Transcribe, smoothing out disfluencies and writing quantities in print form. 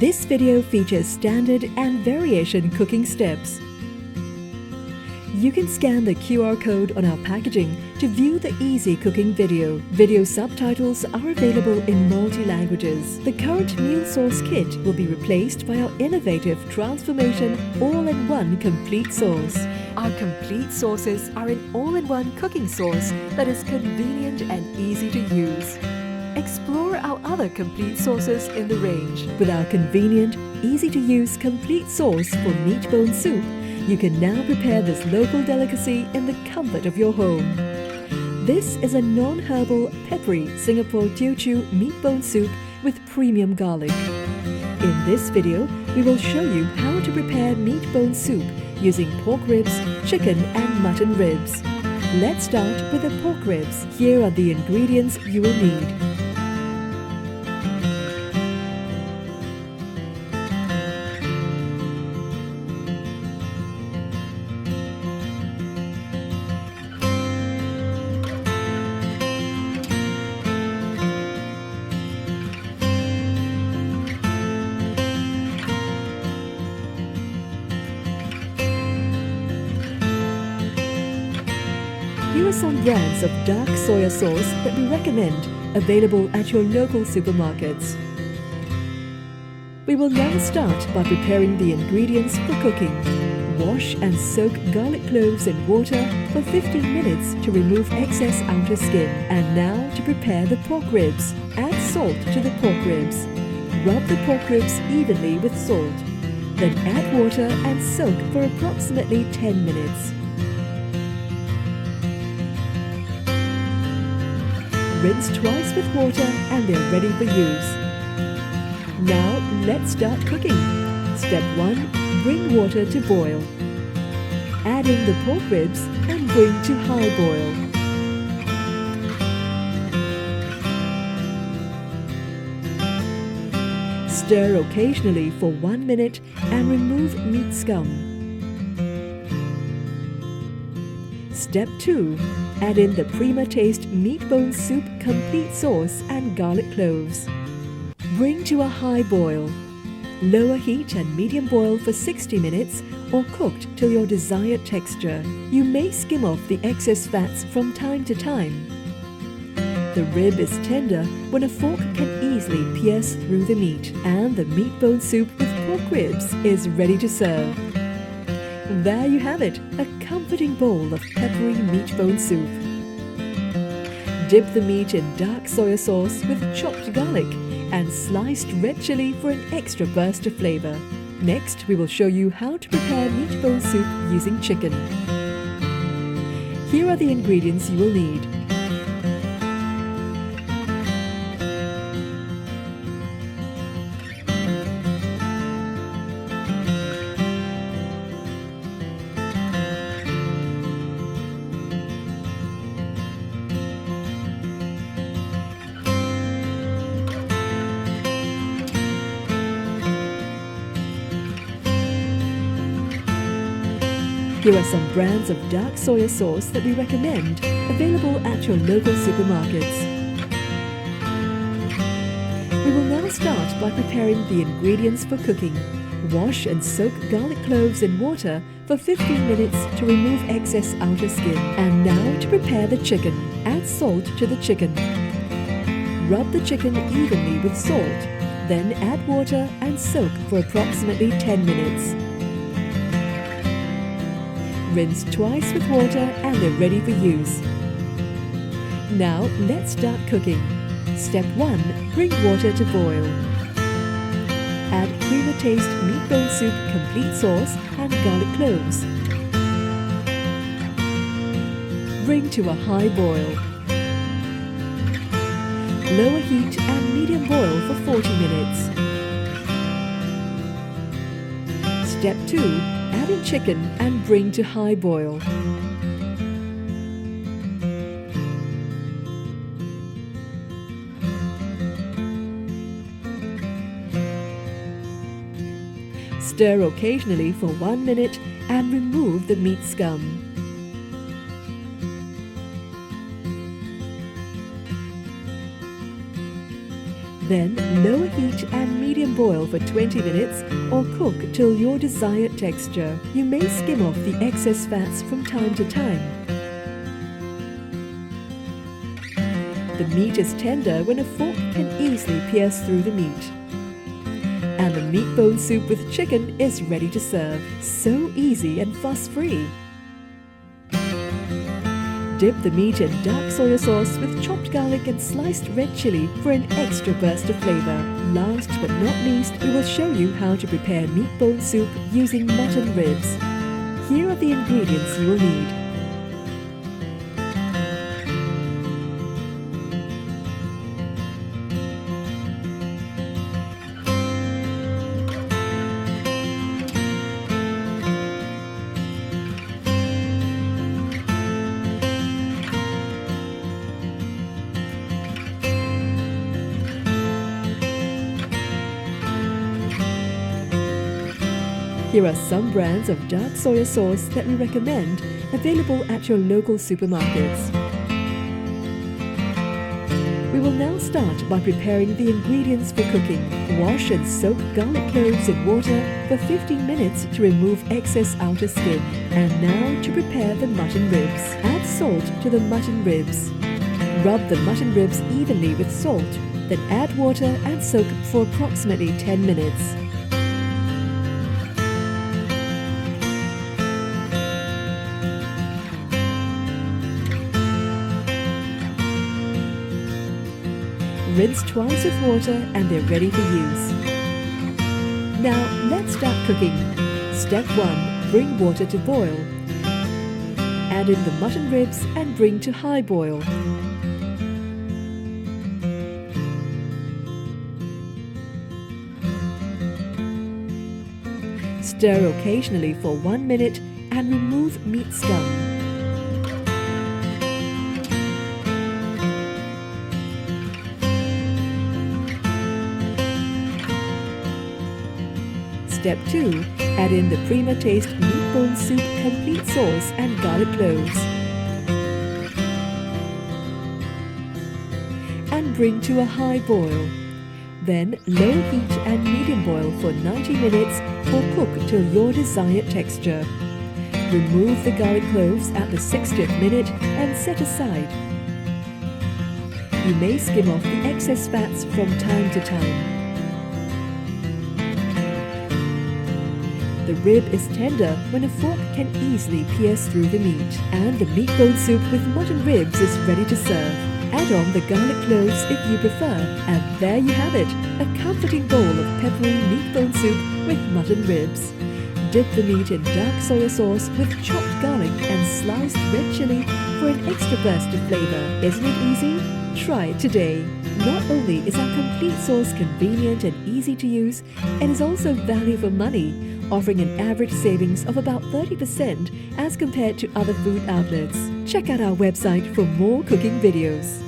This video features standard and variation cooking steps. You can scan the QR code on our packaging to view the easy cooking video. Video subtitles are available in multi-languages. The current meal sauce kit will be replaced by our innovative transformation all-in-one complete sauce. Our complete sauces are an all-in-one cooking sauce that is convenient and easy to use. Explore our other complete sauces in the range. With our convenient, easy-to-use complete sauce for meat bone soup, you can now prepare this local delicacy in the comfort of your home. This is a non-herbal, peppery Singapore Teochew meat bone soup with premium garlic. In this video, we will show you how to prepare meat bone soup using pork ribs, chicken and mutton ribs. Let's start with the pork ribs. Here are the ingredients you will need. Here are some brands of dark soya sauce that we recommend, available at your local supermarkets. We will now start by preparing the ingredients for cooking. Wash and soak garlic cloves in water for 15 minutes to remove excess outer skin. And now to prepare the pork ribs. Add salt to the pork ribs. Rub the pork ribs evenly with salt. Then add water and soak for approximately 10 minutes. Rinse twice with water and they're ready for use. Now let's start cooking. Step 1. Bring water to boil. Add in the pork ribs and bring to high boil. Stir occasionally for 1 minute and remove meat scum. Step 2. Add in the Prima Taste Meat Bone Soup Complete Sauce and garlic cloves. Bring to a high boil. Lower heat and medium boil for 60 minutes or cooked till your desired texture. You may skim off the excess fats from time to time. The rib is tender when a fork can easily pierce through the meat, and the meat bone soup with pork ribs is ready to serve. There you have it, a comforting bowl of peppery meat bone soup. Dip the meat in dark soya sauce with chopped garlic and sliced red chili for an extra burst of flavor. Next, we will show you how to prepare meat bone soup using chicken. Here are the ingredients you will need. Here are some brands of dark soya sauce that we recommend, available at your local supermarkets. We will now start by preparing the ingredients for cooking. Wash and soak garlic cloves in water for 15 minutes to remove excess outer skin. And now to prepare the chicken. Add salt to the chicken. Rub the chicken evenly with salt. Then add water and soak for approximately 10 minutes. Rinse twice with water and they're ready for use. Now let's start cooking. Step 1. Bring water to boil. Add Prima Taste Meat Bone Soup Complete Sauce and garlic cloves. Bring to a high boil. Lower heat and medium boil for 40 minutes. Step 2. Add in chicken and bring to high boil. Stir occasionally for 1 minute and remove the meat scum. Then lower heat and medium boil for 20 minutes or cook till your desired texture. You may skim off the excess fats from time to time. The meat is tender when a fork can easily pierce through the meat. And the meat bone soup with chicken is ready to serve. So easy and fuss-free. Dip the meat in dark soya sauce with chopped garlic and sliced red chili for an extra burst of flavor. Last but not least, we will show you how to prepare meat bone soup using mutton ribs. Here are the ingredients you will need. Here are some brands of dark soya sauce that we recommend, available at your local supermarkets. We will now start by preparing the ingredients for cooking. Wash and soak garlic cloves in water for 15 minutes to remove excess outer skin. And now to prepare the mutton ribs. Add salt to the mutton ribs. Rub the mutton ribs evenly with salt, then add water and soak for approximately 10 minutes. Rinse twice with water and they're ready for use. Now let's start cooking. Step 1. Bring water to boil. Add in the mutton ribs and bring to high boil. Stir occasionally for 1 minute and remove meat scum. Step 2. Add in the Prima Taste meat bone soup complete sauce and garlic cloves. And bring to a high boil. Then low heat and medium boil for 90 minutes or cook till your desired texture. Remove the garlic cloves at the 60th minute and set aside. You may skim off the excess fats from time to time. The rib is tender when a fork can easily pierce through the meat. And the meat bone soup with mutton ribs is ready to serve. Add on the garlic cloves if you prefer, and there you have it, a comforting bowl of peppery meat bone soup with mutton ribs. Dip the meat in dark soya sauce with chopped garlic and sliced red chili for an extra burst of flavor. Isn't it easy? Try it today. Not only is our complete sauce convenient and easy to use, it is also value for money, offering an average savings of about 30% as compared to other food outlets. Check out our website for more cooking videos.